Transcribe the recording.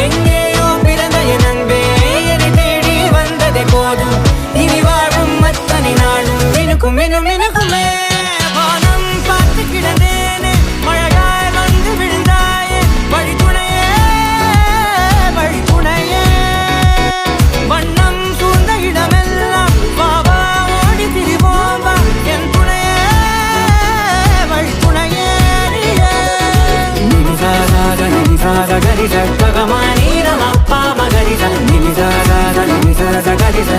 எங்கேயோ பிறந்த என் அன்பே என்னை தேடி வந்ததே போதும். இனி வாழும் அத்தனை நாளும் மினுக்கும் மினும் மினுக்குமே. வானம் பார்த்து கிடந்தேனே மழையாய் வந்து விழுந்தாயே வழித்துணையே வழித்துணையே. வண்ணம் சூழ்ந்த இடமெல்லாம் வாவா ஓடி திரிவோம் வா என் துணையே வழித்துணையே. நிமிசாத நிமிசாத கரிச பகமானி ரமப்பா மகரிச நிமிசாத நிமிசாத கரிச